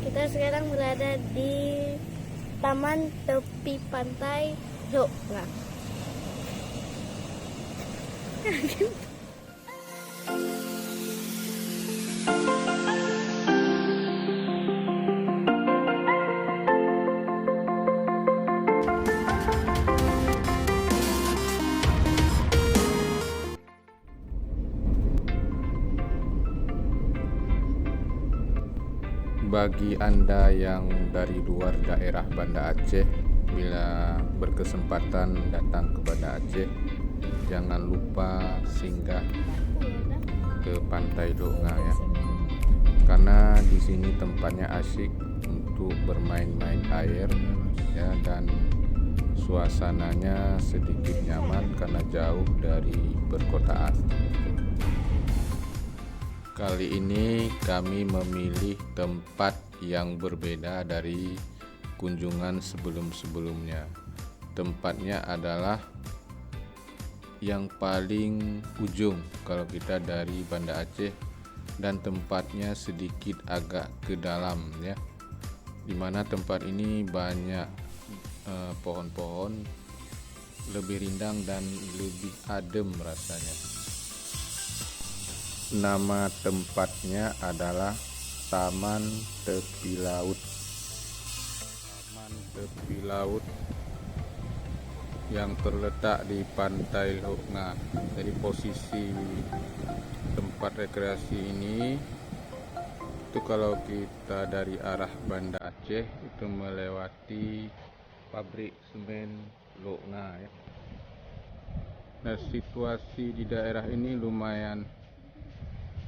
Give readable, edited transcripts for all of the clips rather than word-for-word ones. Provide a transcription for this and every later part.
Kita sekarang berada di Taman Tepi Pantai Lokna. Bagi Anda yang dari luar daerah Banda Aceh, bila berkesempatan datang ke Banda Aceh, jangan lupa singgah ke Pantai Lokna ya. Karena di sini tempatnya asyik untuk bermain-main air ya, dan suasananya sedikit nyaman karena jauh dari perkotaan. Kali ini kami memilih tempat yang berbeda dari kunjungan sebelum-sebelumnya. Tempatnya adalah yang paling ujung kalau kita dari Banda Aceh, dan tempatnya sedikit agak ke dalam ya. Dimana tempat ini banyak pohon-pohon, lebih rindang dan lebih adem rasanya. Nama tempatnya adalah Taman Tepi Laut. Taman Tepi Laut yang terletak di Pantai Lokna. Jadi posisi tempat rekreasi ini itu kalau kita dari arah Banda Aceh itu melewati pabrik semen Lokna ya. Nah, situasi di daerah ini lumayan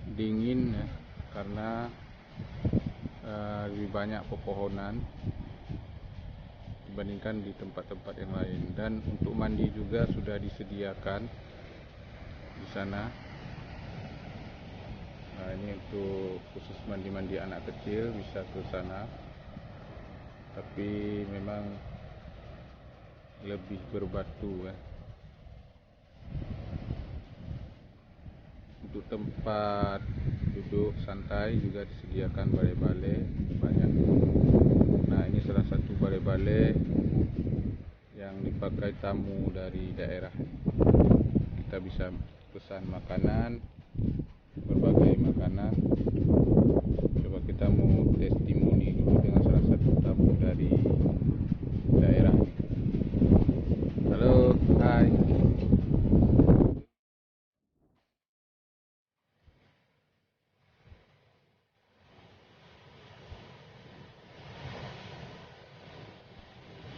dingin ya, karena lebih banyak pepohonan dibandingkan di tempat-tempat yang lain, dan untuk mandi juga sudah disediakan di sana. Nah, ini untuk khusus mandi-mandi anak kecil bisa ke sana, tapi memang lebih berbatu ya. Untuk tempat duduk santai juga disediakan balai-balai banyak. Nah, ini salah satu balai-balai yang dipakai tamu dari daerah. Kita bisa pesan makanan, berbagai makanan. Coba kita mau testimoni dulu dengan salah satu tamu dari daerah. Halo, hai.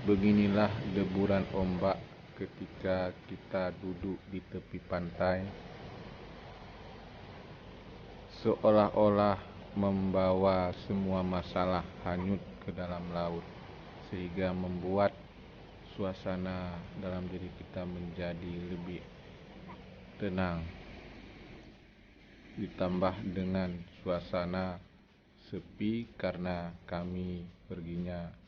Beginilah deburan ombak ketika kita duduk di tepi pantai, seolah-olah membawa semua masalah hanyut ke dalam laut, sehingga membuat suasana dalam diri kita menjadi lebih tenang. Ditambah dengan suasana sepi karena kami perginya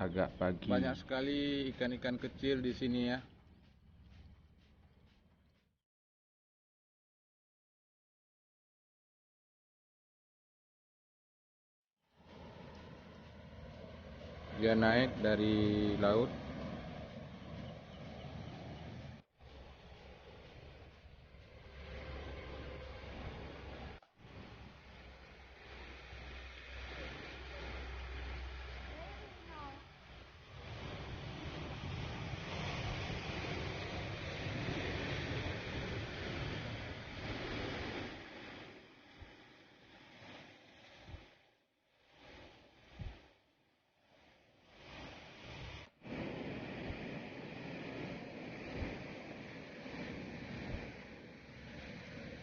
agak pagi. Banyak sekali ikan-ikan kecil di sini ya. Dia naik dari laut.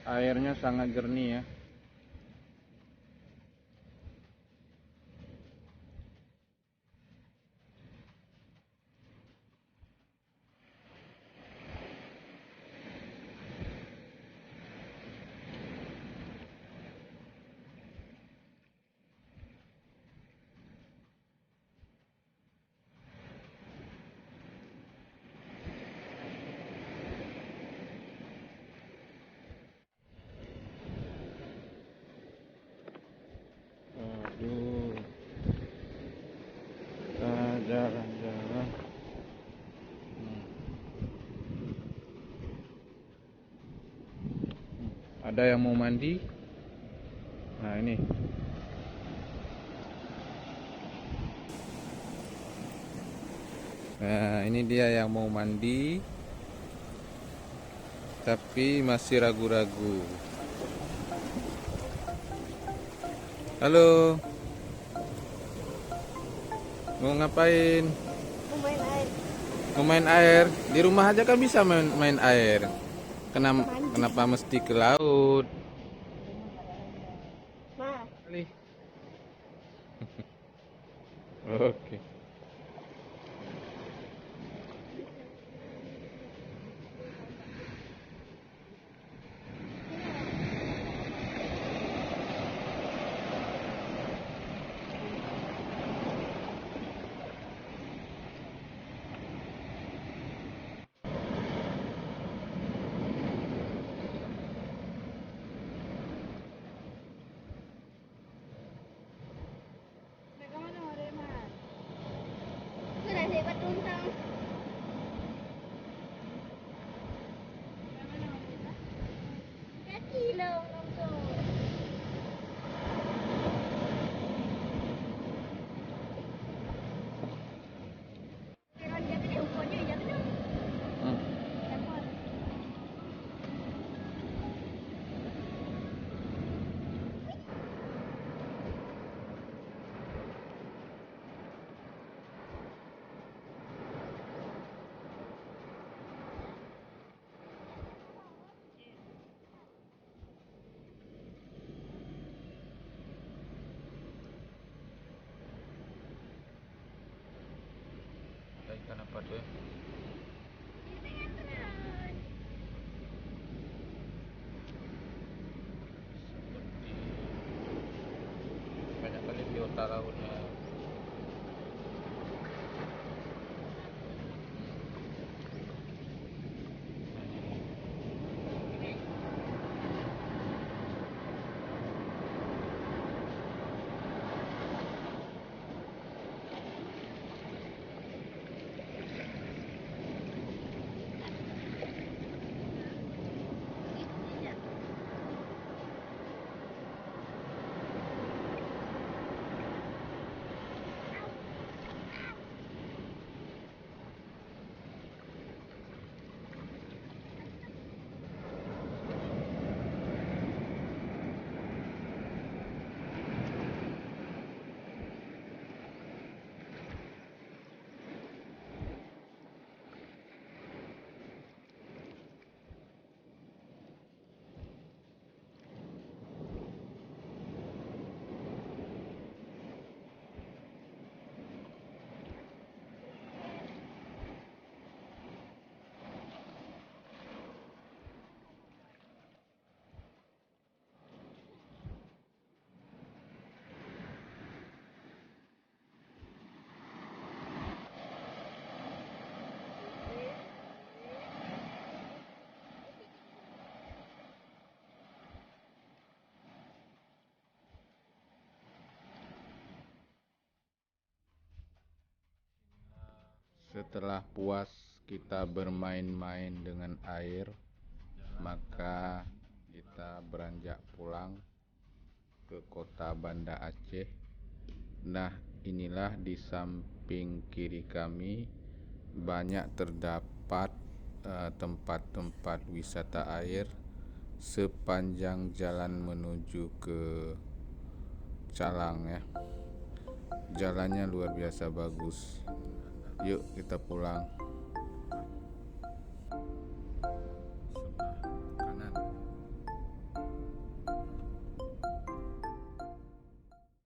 Airnya sangat jernih ya. Ada yang mau mandi. Nah ini. Nah ini dia yang mau mandi, tapi masih ragu-ragu. Halo, mau ngapain? Mau main air. Mau main air? Di rumah aja kan bisa main air. Kenapa mesti ke laut? Ma, Kali. Oke. sudah hebat tuntang. Kaki dong langsung. Jangan jatuh deh, ukurnya jatuh dong. Hmm. Dapat. Ikan apa tuh? Seperti banyak kali biota lautnya. Setelah puas kita bermain-main dengan air, maka kita beranjak pulang ke kota Banda Aceh. Nah, inilah di samping kiri kami banyak terdapat tempat-tempat wisata air sepanjang jalan menuju ke Calang ya. Jalannya luar biasa bagus. Yuk kita pulang.